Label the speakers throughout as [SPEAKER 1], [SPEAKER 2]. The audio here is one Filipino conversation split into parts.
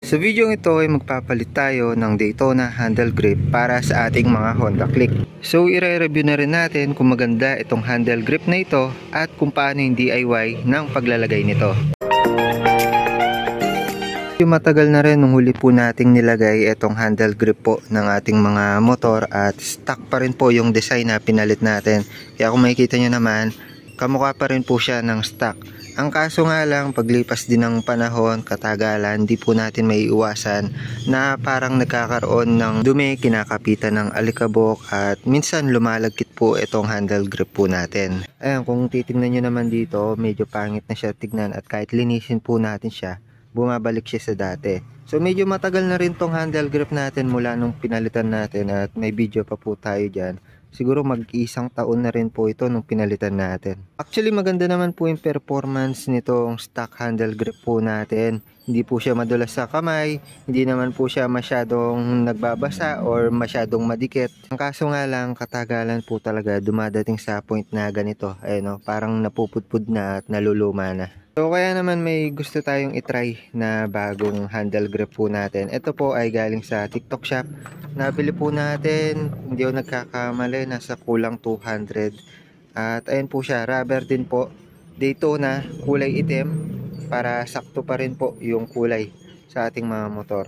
[SPEAKER 1] Sa video ito ay magpapalit tayo ng Daytona handle grip para sa ating mga Honda Click. So i-review na rin natin kung maganda itong handle grip na ito at kung paano yung DIY ng paglalagay nito. Yung matagal na rin nung huli po nating nilagay itong handle grip po ng ating mga motor at stock pa rin po yung design na pinalit natin. Kaya kung makikita nyo naman, kamukha pa rin po siya ng stock. Ang kaso nga lang, paglipas din ng panahon, katagalan, di po natin maiiwasan na parang nagkakaroon ng dumi, kinakapitan ng alikabok at minsan lumalagkit po itong handle grip po natin. Ayan, kung titingnan nyo naman dito, medyo pangit na siya tignan at kahit linisin po natin siya, bumabalik siya sa dati. So medyo matagal na rin tong handle grip natin mula nung pinalitan natin at may video pa po tayo dyan. Siguro mag-isang taon na rin po ito nung pinalitan natin. Actually maganda naman po yung performance nitong stock handle grip po natin. Hindi po siya madulas sa kamay, hindi naman po siya masyadong nagbabasa or masyadong madikit. Ang kaso nga lang, katagalan po talaga dumadating sa point na ganito. Ayun, parang napupudpud na at naluluma na. So kaya naman may gusto tayong itry na bagong handle grip po natin. Ito po ay galing sa TikTok shop. Nabili po natin, hindi ako nagkakamali, nasa kulang 200. At ayun po siya, rubber din po. Daytona, kulay itim para sakto pa rin po yung kulay sa ating mga motor.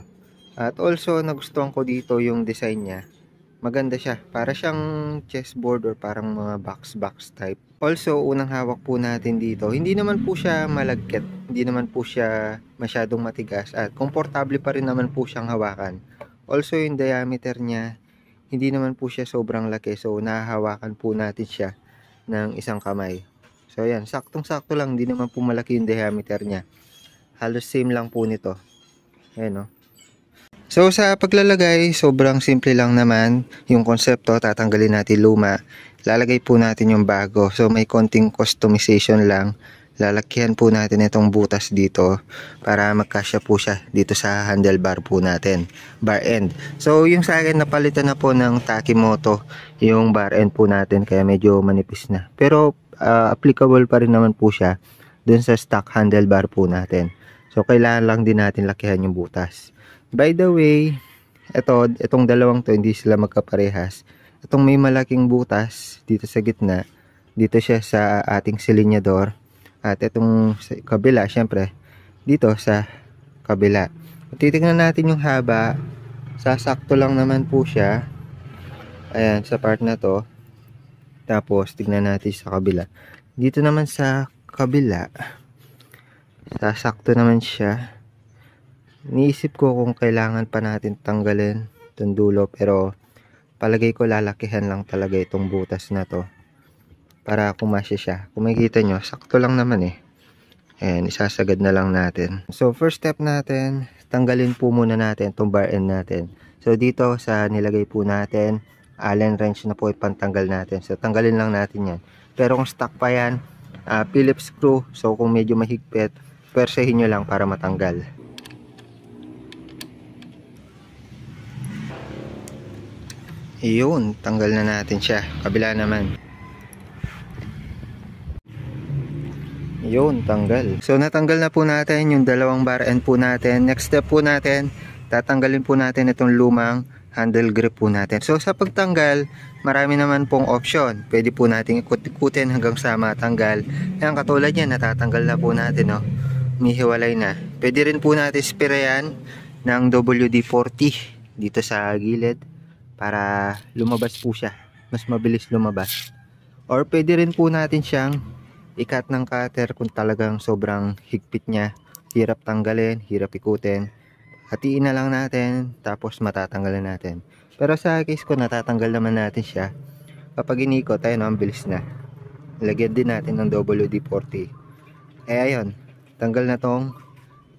[SPEAKER 1] At also nagustuhan ko dito yung design niya. Maganda siya, para siyang chessboard or parang mga box type. Also, unang hawak po natin dito, hindi naman po siya malagkit, hindi naman po siya masyadong matigas at komportable pa rin naman po siyang hawakan. Also, yung diameter niya, hindi naman po siya sobrang laki, so nahahawakan po natin siya ng isang kamay. So yan, saktong-sakto lang, hindi naman po malaki yung diameter niya. Halos same lang po nito. Ayan, no? So sa paglalagay, sobrang simple lang naman yung konsepto. Tatanggalin natin luma, lalagay po natin yung bago. So may konting customization lang. Lalakyan po natin itong butas dito para magkasya po siya dito sa handlebar po natin, bar end. So yung sa akin, napalitan na po ng Takimoto yung bar end po natin, kaya medyo manipis na. Pero applicable pa rin naman po siya dun sa stock handlebar po natin. So kailangan lang din natin lakihan yung butas. By the way, itong dalawang to hindi sila magkaparehas. Itong may malaking butas dito sa gitna, dito siya sa ating silinyador. At itong sa kabila, syempre, dito sa kabila. Titingnan natin yung haba. Sasakto lang naman po siya. Ayan, sa part na to. Tapos, tignan natin sa kabila. Dito naman sa kabila, sasakto naman siya. Niisip ko kung kailangan pa natin tanggalin itong dulo, pero palagay ko lalakihan lang talaga itong butas na to para kumasya siya. Kung makikita nyo, sakto lang naman eh. Ayan, isasagad na lang natin. So first step natin, tanggalin po muna natin itong bar end natin. So dito sa nilagay po natin, Allen wrench na po ipantanggal natin. So tanggalin lang natin yan. Pero kung stock pa yan, Phillips screw. So kung medyo mahigpit, persahin nyo lang para matanggal. Iyon, tanggal na natin siya. Kabila naman. Iyon, tanggal. So natanggal na po natin yung dalawang bar end po natin. Next step po natin, tatanggalin po natin itong lumang handle grip po natin. So sa pagtanggal, marami naman pong option. Pwede po natin ikut-ikutin hanggang sa matanggal. Yan, katulad yan, natatanggal na po natin, no? Mihiwalay na. Pwede rin po natin sprayan ng WD-40 dito sa gilid para lumabas po siya, mas mabilis lumabas. Or pwede rin po natin siyang ikat ng cutter kung talagang sobrang higpit niya, hirap tanggalin, hirap ikutin. Hatiin na lang natin, tapos matatanggalan natin. Pero sa case ko, natatanggal naman natin siya. Kapag inikot, tayo ang bilis na. Lagyan din natin ng WD-40. Eh ayun, tanggal na tong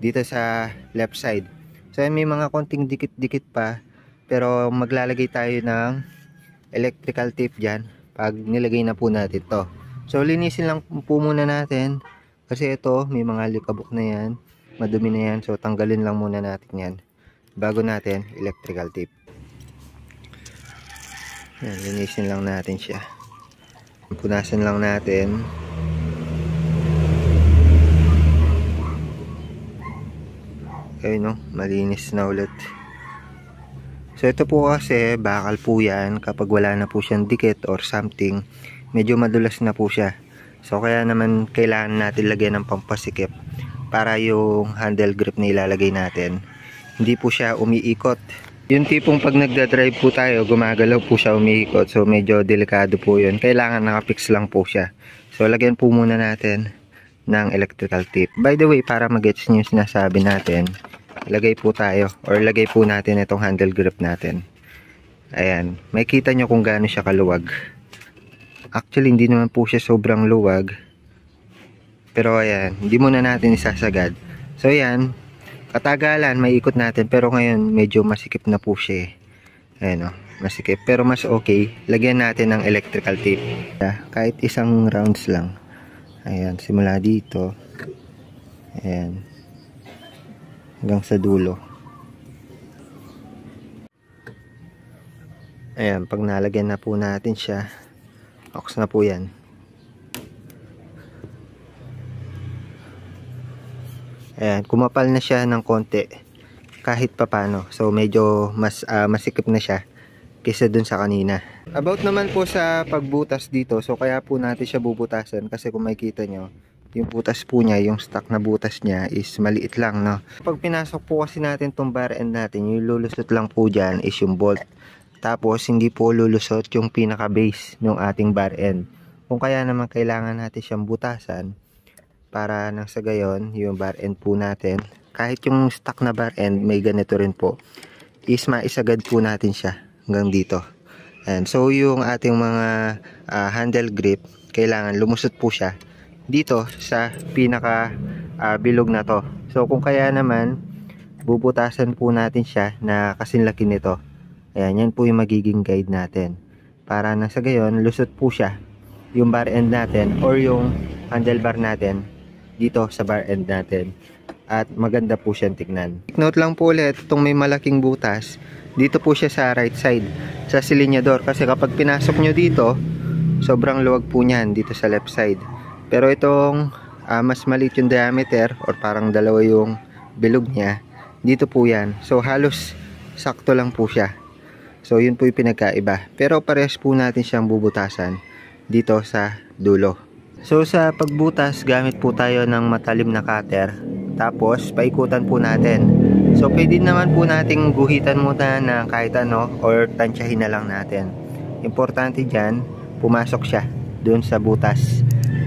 [SPEAKER 1] dito sa left side. So may mga konting dikit-dikit pa, pero maglalagay tayo ng electrical tape dyan pag nilagay na po natin to. So linisin lang po muna natin kasi ito may mga likabok na yan, madumi na yan. So tanggalin lang muna natin yan bago natin electrical tape. Yan, linisin lang natin siya. Punasan lang natin. Ayun no, malinis na ulit. So ito po kasi bakal po yan kapag wala na po siyang dikit or something, medyo madulas na po siya. So kaya naman kailangan natin lagyan ng pampasikip para yung handle grip na ilalagay natin hindi po siya umiikot. Yung tipong pag nagdadrive po tayo, gumagalaw po siya, umiikot. So medyo delikado po yun. Kailangan nakapix lang po siya. So lagyan po muna natin ng electrical tape. By the way, para mag-gets nyo yung sinasabi natin, lagay po tayo or lagay po natin itong handle grip natin. Ayan, makikita nyo kung gaano siya kaluwag. Actually hindi naman po siya sobrang luwag, pero ayan, hindi muna natin isasagad. So ayan, katagalan may ikot natin, pero ngayon medyo masikip na po siya. Ayan o, masikip, pero mas okay, lagyan natin ng electrical tape. Kahit isang rounds lang. Ayan, simula dito, ayan, hanggang sa dulo. Ayan, pag nalagyan na po natin siya, ox na po yan. Ayan, kumapal na siya ng konti kahit papano. So medyo mas masikip na siya kaysa dun sa kanina. About naman po sa pagbutas dito, so kaya po natin siya bubutasan kasi kung makikita nyo, yung butas po niya, yung stock na butas niya is maliit lang, no? Pag pinasok po kasi natin tong bar end natin, yung lulusot lang po dyan is yung bolt. Tapos hindi po lulusot yung pinaka base ng ating bar end. Kung kaya naman kailangan natin siyang butasan para nang sa gayon yung bar end po natin, kahit yung stock na bar end may ganito rin po, is maisagad po natin siya hanggang dito. And so yung ating mga handle grip, kailangan lumusot po siya dito sa pinaka bilog na to. So kung kaya naman bubutasan po natin siya na kasinlaki nito. Ayan, yan po yung magiging guide natin para nang sa gayon lusot po siya yung bar end natin or yung handlebar natin dito sa bar end natin, at maganda po siyang tignan. Note lang po ulit, itong may malaking butas dito po siya sa right side sa silinyador, kasi kapag pinasok nyo dito sobrang luwag po niyan dito sa left side. Pero itong mas maliit yung diameter or parang dalawa yung bilog niya, dito po yan. So halos sakto lang po siya. So yun po yung pinagkaiba. Pero parehas po natin siyang bubutasan dito sa dulo. So sa pagbutas, gamit po tayo ng matalim na cutter. Tapos paikutan po natin. So pwede naman po nating guhitan muna na kahit ano or tansyahin na lang natin. Importante dyan, pumasok siya dun sa butas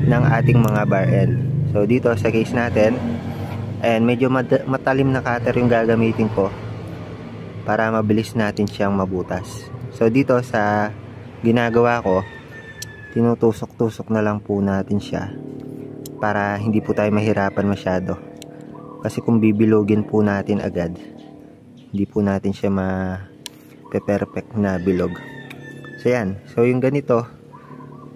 [SPEAKER 1] ng ating mga bar end. So dito sa case natin, and medyo matalim na cutter yung gagamitin ko para mabilis natin siyang mabutas. So dito sa ginagawa ko, tinutusok-tusok na lang po natin siya para hindi po tayo mahirapan masyado. Kasi kung bibilogin po natin agad, hindi po natin siya ma-perfect na bilog. So yan, so yung ganito,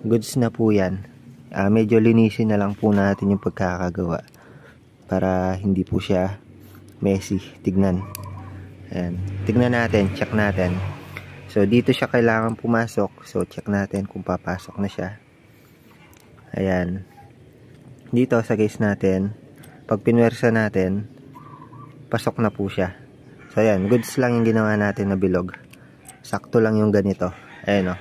[SPEAKER 1] goods na po yan. Medyo linisin na lang po natin yung pagkakagawa para hindi po siya messy tignan. Ayan, tignan natin, check natin. So dito siya kailangan pumasok, so check natin kung papasok na siya. Ayan, dito sa case natin, pag pinwersa natin, pasok na po siya. So ayan, goods lang yung ginawa natin na bilog. Sakto lang yung ganito. Ayan o,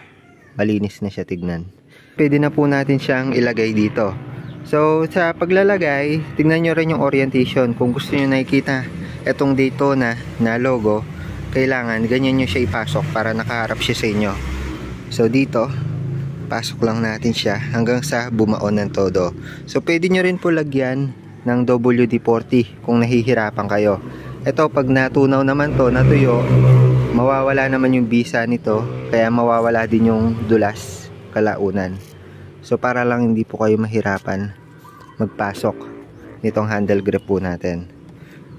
[SPEAKER 1] malinis na siya tignan. Pwede na po natin siyang ilagay dito. So sa paglalagay, tignan nyo rin yung orientation. Kung gusto nyo nakikita itong Daytona na logo, kailangan ganyan nyo siya ipasok para nakaharap siya sa inyo. So dito, pasok lang natin siya hanggang sa bumaon ng todo. So pwede nyo rin po lagyan ng WD-40 kung nahihirapan kayo. Ito, pag natunaw naman to, natuyo, mawawala naman yung bisa nito, kaya mawawala din yung dulas kalaunan. So para lang hindi po kayo mahirapan magpasok nitong handle grip po natin.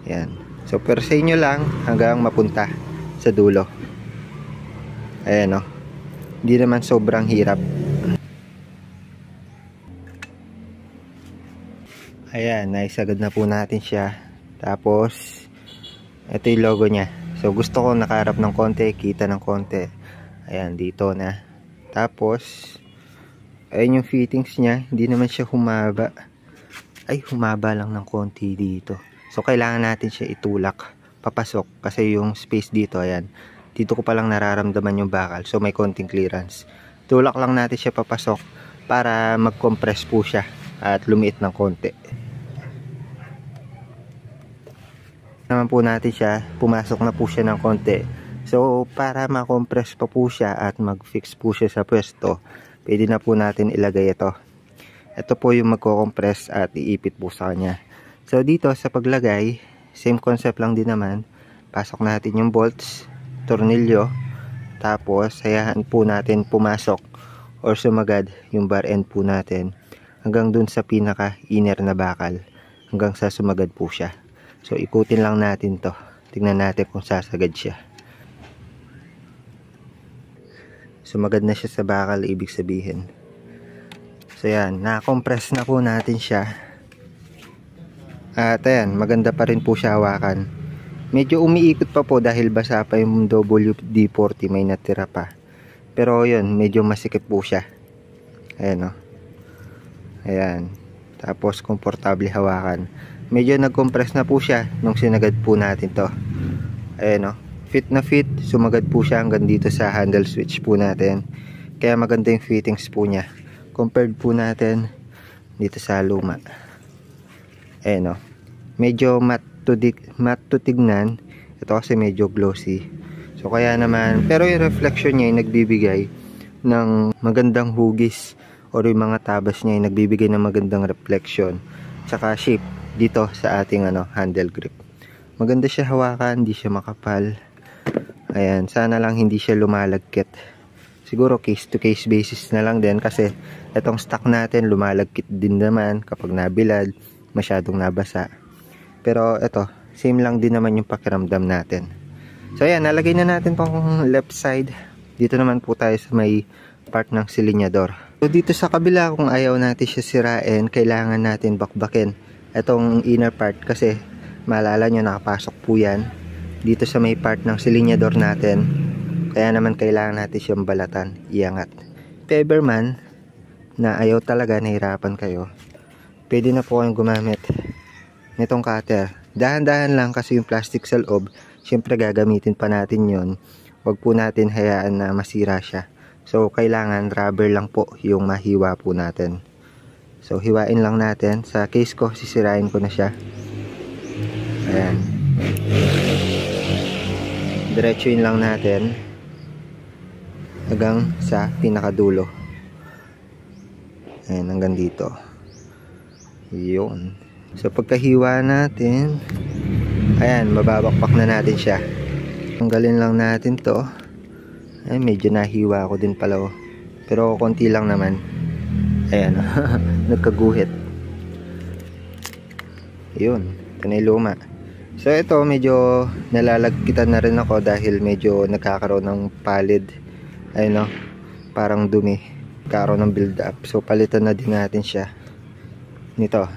[SPEAKER 1] Ayan. So per sa inyo lang hanggang mapunta sa dulo. Ayan o. Hindi naman sobrang hirap. Ayan, naisagad na po natin siya. Tapos ito yung logo niya. So gusto ko nakaharap ng konti, kita ng konti. Ayan, dito na. Tapos ayun yung fittings niya, hindi naman siya humaba. Ay, humaba lang ng konti dito. So kailangan natin siya itulak papasok kasi yung space dito, ayan, dito ko palang nararamdaman yung bakal, so may konting clearance. Tulak lang natin siya papasok para mag-compress po siya at lumiit ng konti. Naman po natin siya, pumasok na po siya ng konti. So para ma-compress pa po siya at mag-fix po siya sa pwesto, pwede na po natin ilagay ito. Ito po yung magko-compress at iipit po sa kanya. So dito sa paglagay, same concept lang din naman. Pasok natin yung bolts, tornilyo, tapos hayaan po natin pumasok or sumagad yung bar end po natin hanggang dun sa pinaka inner na bakal, hanggang sa sumagad po siya. So ikutin lang natin to, tingnan natin kung sasagad siya. Sumagad na siya sa bakal, ibig sabihin. So yan, na-compress na po natin siya. At ayan, maganda pa rin po siya hawakan. Medyo umiikot pa po dahil basa pa yung WD-40, may natira pa. Pero yun, medyo masikip po siya. Ayan o. Ayan. Tapos komportable hawakan. Medyo nag-compress na po siya nung sinagad po natin to. Ayan o. Fit na fit, sumagad po siya hanggang dito sa handle switch po natin. Kaya maganda yung fittings po niya. Compared po natin dito sa luma. Ayan o. Medyo matte to tignan. Ito kasi medyo glossy. So kaya naman, pero yung reflection niya ay nagbibigay ng magandang hugis, or yung mga tabas niya ay nagbibigay ng magandang reflection. Tsaka shape dito sa ating handle grip. Maganda siya hawakan, hindi siya makapal. Ayan, sana lang hindi siya lumalagkit. Siguro case to case basis na lang din kasi itong stock natin lumalagkit din naman kapag nabilad, masyadong nabasa. Pero ito, same lang din naman yung pakiramdam natin. So ayan, nalagay na natin pang left side. Dito naman po tayo sa may part ng silinyador. So dito sa kabila, kung ayaw natin siya sirain, kailangan natin bakbakin itong inner part kasi maalala nyo, nakapasok po yan dito sa may part ng silinyador natin. Kaya naman kailangan natin siyang balatan, iangat. If ever man na ayaw talaga, nahirapan kayo, pwede na po kayong gumamit nitong cutter. Dahan-dahan lang kasi yung plastic sa loob, syempre gagamitin pa natin yon. Huwag po natin hayaan na masira siya. So kailangan rubber lang po yung mahiwa po natin. So hiwain lang natin. Sa case ko, sisirain ko na siya. Ayan. Diretsuin lang natin hanggang sa pinakadulo. Ayan, hanggang dito. Yun. So pagkahiwa natin, ayan, mababakpak na natin siya. Tanggalin lang natin to. Ay, medyo nahiwa ko din pala. Pero konti lang naman. Ayan, nagkaguhit. Yun, ito na yung luma. So ito, medyo nalalagkitan na rin ako dahil medyo nagkakaroon ng palid. Ayun o, parang dumi. Nagkakaroon ng build up. So palitan na din natin siya nito.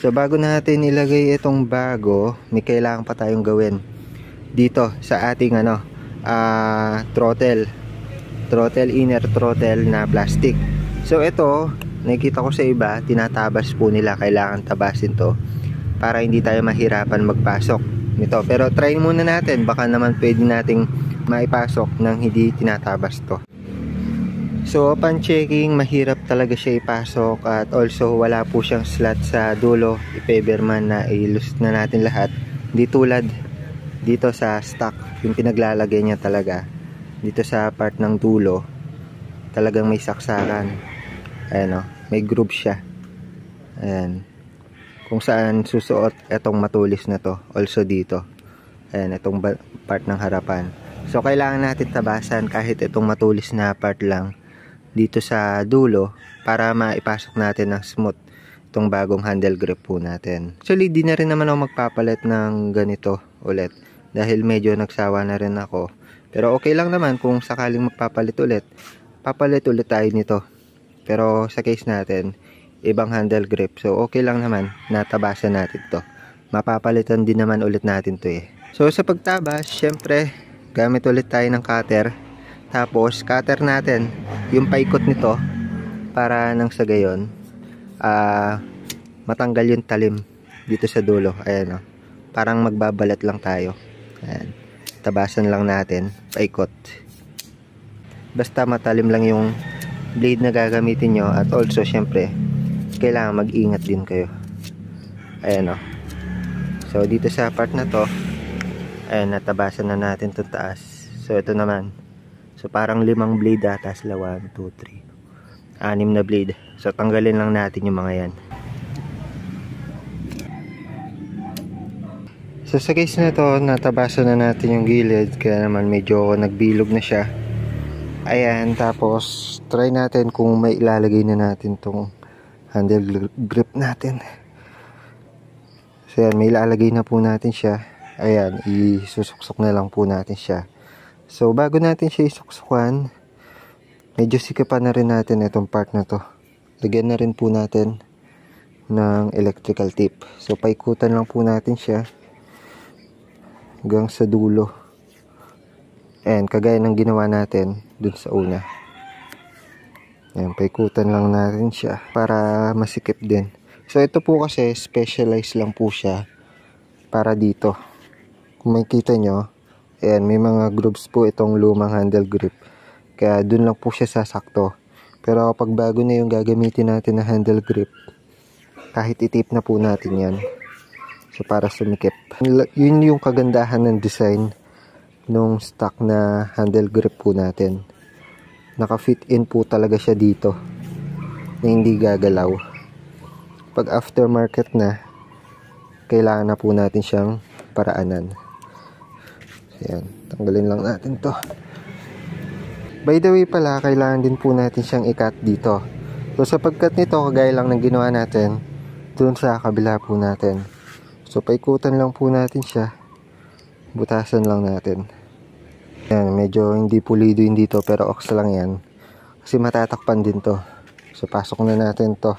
[SPEAKER 1] So bago natin ilagay itong bago, may kailangan pa tayong gawin dito sa ating throttle, inner throttle na plastic. So ito, nakikita ko sa iba, tinatabas po nila. Kailangan tabasin to para hindi tayo mahirapan magpasok nito. Pero try muna natin, baka naman pwede nating maipasok nang hindi tinatabas to. So upon checking, mahirap talaga siya ipasok at also wala po siyang slot sa dulo. If ever man na i-loose na natin lahat, di tulad dito sa stock, yung pinaglalagay niya talaga dito sa part ng dulo, talagang may saksakan. Ayan o, may groove siya. Ayan, kung saan susuot itong matulis na to. Also dito, ayan, itong part ng harapan. So kailangan natin tabasan kahit itong matulis na part lang dito sa dulo para maipasok natin ng smooth itong bagong handle grip po natin. Actually, di na rin naman ako magpapalit ng ganito ulit dahil medyo nagsawa na rin ako. Pero okay lang naman kung sakaling magpapalit ulit, papalit ulit tayo nito. Pero sa case natin, ibang handle grip, so okay lang naman, natabasan natin to. Mapapalitan din naman ulit natin to eh. So sa pagtabas, syempre gamit ulit tayo ng cutter. Tapos cutter natin yung paikot nito para nang sa gayon matanggal yung talim dito sa dulo. Ayan o, parang magbabalat lang tayo. Ayan. Tabasan lang natin, paikot. Basta matalim lang yung blade na gagamitin nyo, at also syempre kailangan mag-ingat din kayo. Ayan o. So dito sa part na to, ayan, natabasan na natin itong taas. So ito naman, so parang 5 blade ata sila, 1, 2, 3, 6 na blade. So tanggalin lang natin yung mga yan. So sa case na to, natabasan na natin yung gilid, kaya naman medyo nagbilog na siya. Ayan, tapos try natin kung may ilalagay na natin tong handle grip natin. So yan, may ilalagay na po natin siya. Ayan, isusuksok na lang po natin siya. So bago natin siya isuksukan, medyo sikapan na rin natin itong part na to. Lagyan na rin po natin ng electrical tape. So paikutan lang po natin siya hanggang sa dulo. Ayan, kagaya ng ginawa natin dun sa una. Ayan, paikutan lang natin siya para masikip din. So ito po kasi specialized lang po siya para dito. Kung makikita nyo, ayan, may mga grooves po itong lumang handle grip, kaya dun lang po siya sasakto. Pero kapag bago na yung gagamitin natin na handle grip, kahit itip na po natin yan, so para sumikip. Yun yung kagandahan ng design nung stock na handle grip po natin. Naka-fit in po talaga siya dito na hindi gagalaw. Pag aftermarket na, kailangan na po natin siyang paraanan. Ayan, tanggalin lang natin to. By the way pala, kailangan din po natin siyang i-cut dito. So sa pagkat nito, kagaya lang ng ginawa natin dun sa kabila po natin. So paikutan lang po natin siya, butasan lang natin. Ayan, medyo hindi pulido yun dito, pero ox lang yan kasi matatakpan din to. So pasok na natin to.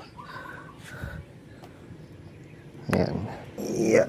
[SPEAKER 1] Ayan. Yeah.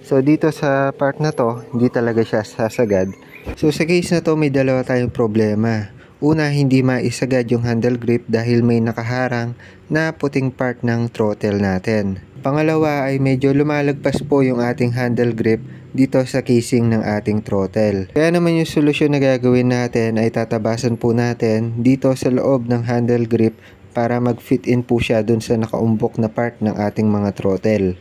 [SPEAKER 1] So dito sa part na to, hindi talaga siya sasagad. So sa case na to, may dalawa tayong problema. Una, hindi maisagad yung handle grip dahil may nakaharang na puting part ng throttle natin. Pangalawa ay medyo lumalagpas po yung ating handle grip dito sa casing ng ating throttle. Kaya naman yung solusyon na gagawin natin ay tatabasan po natin dito sa loob ng handle grip para mag-fit in po siya dun sa nakaumbok na part ng ating mga throttle.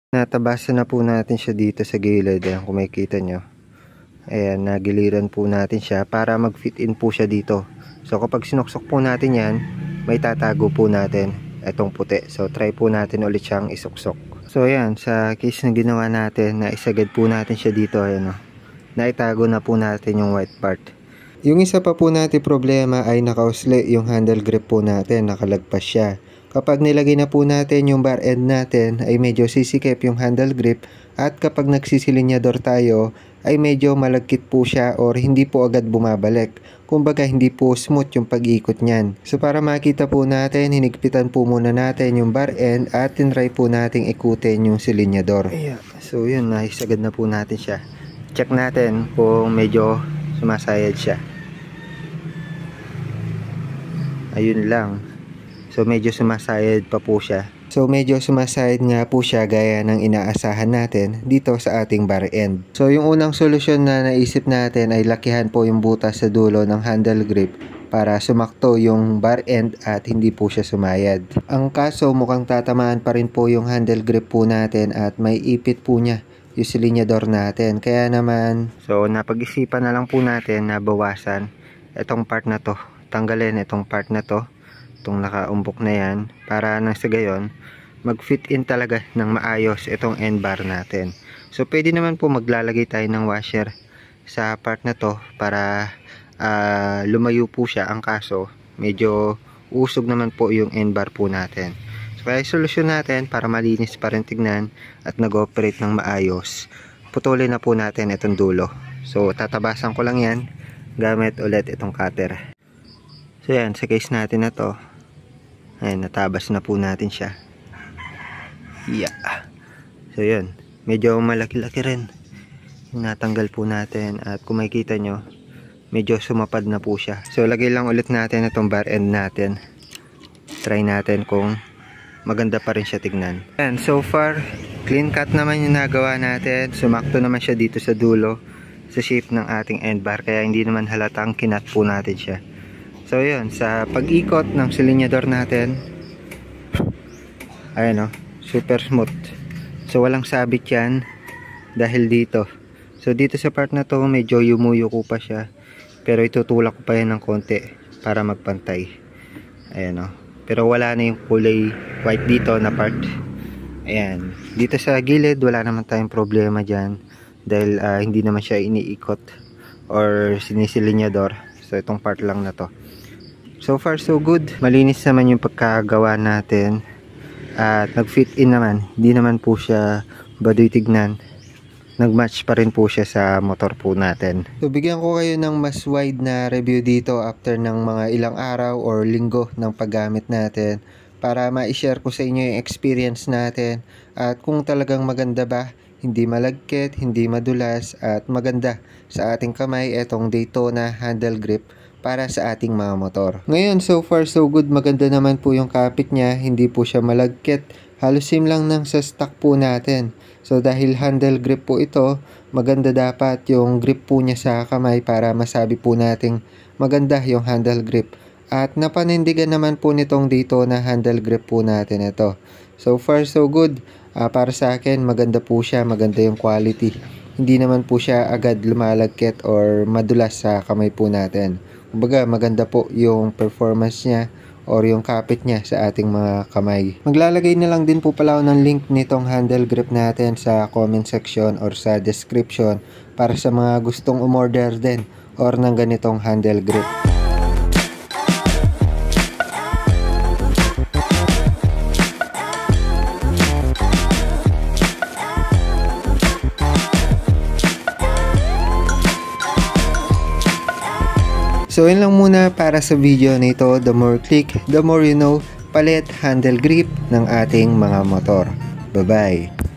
[SPEAKER 1] Natabasan na po natin siya dito sa gilid. Ayan, kung makikita nyo. Ayan, nagiliran po natin siya para mag-fit in po siya dito. So kapag sinuksok po natin yan, may tatago po natin itong puti. So try po natin ulit siyang isuksok. So ayan, sa case na ginawa natin, na isagad po natin siya dito. Ayan, naitago na po natin yung white part. Yung isa pa po natin problema ay nakausli yung handle grip po natin, nakalagpas siya. Kapag nilagay na po natin yung bar end natin ay medyo sisikip yung handle grip, at kapag nagsisilinyador tayo ay medyo malagkit po siya or hindi po agad bumabalik. Kumbaga hindi po smooth yung pag-ikot niyan. So para makita po natin, hinigpitan po muna natin yung bar end at tinry po nating ikutin yung silinyador. Yeah. So yun, naisagad na po natin siya. Check natin kung medyo sumasayad siya. Ayun lang. So medyo sumasayad pa po siya. So medyo sumasayad nga po siya gaya ng inaasahan natin dito sa ating bar end. So yung unang solusyon na naisip natin ay lakihan po yung butas sa dulo ng handle grip para sumakto yung bar end at hindi po siya sumayad. Ang kaso, mukhang tatamaan pa rin po yung handle grip po natin at may ipit po niya yung silinyador natin. Kaya naman, so napag-isipan na lang po natin na bawasan itong part na to. Tanggalin itong part na to, itong nakaumbok na yan, para nang sa gayon mag-fit in talaga ng maayos itong end bar natin. So pwede naman po maglalagay tayo ng washer sa part na to para lumayo po siya. Ang kaso, medyo usog naman po yung end bar po natin. So kaya solusyon natin para malinis pa rin tignan at nag-operate ng maayos, putulin na po natin itong dulo. So tatabasan ko lang yan gamit ulit itong cutter. So yan, sa case natin na to, ayan, natabas na po natin siya. Yeah. So yun, medyo malaki-laki rin yung natanggal po natin, at kung makikita nyo, medyo sumapad na po siya. So lagay lang ulit natin itong bar end natin. try natin kung maganda pa rin siya tignan. And so far, clean cut naman yung nagawa natin. Sumakto naman siya dito sa dulo, sa shape ng ating end bar, kaya hindi naman halatang kinat po natin siya. So yun, sa pag-ikot ng silinyador natin, ayan o, super smooth. So walang sabit yan dahil dito. So dito sa part na to, medyo yumuyuko pa siya, pero itutulak ko pa yan ng konti para magpantay. Ayan o, pero wala na yung kulay white dito na part. Ayan, dito sa gilid wala naman tayong problema dyan dahil hindi naman siya iniikot or sinisilinyador. So itong part lang na to. So far so good, malinis naman yung pagkagawa natin at nag-fit in naman. Hindi naman po siya baduy tignan, nag-match pa rin po siya sa motor po natin. So bigyan ko kayo ng mas wide na review dito after ng mga ilang araw or linggo ng paggamit natin, para ma-share ko sa inyo yung experience natin at kung talagang maganda ba, hindi malagkit, hindi madulas at maganda sa ating kamay etong Daytona handle grip para sa ating mga motor. Ngayon, so far so good, maganda naman po yung kapit niya, hindi po siya malagkit, halos same lang ng sa stock po natin. So dahil handle grip po ito, maganda dapat yung grip po niya sa kamay para masabi po nating maganda yung handle grip. At napanindigan naman po nitong Daytona handle grip po natin ito. So far so good, para sa akin maganda po siya, maganda yung quality. Hindi naman po siya agad lumalagkit or madulas sa kamay po natin. Kumbaga maganda po yung performance niya or yung kapit niya sa ating mga kamay. Maglalagay na lang din po pala ako ng link nitong handle grip natin sa comment section or sa description para sa mga gustong umorder din or ng ganitong handle grip. So yun lang muna para sa video na ito. The more click, the more you know, palit handle grip ng ating mga motor. Bye bye!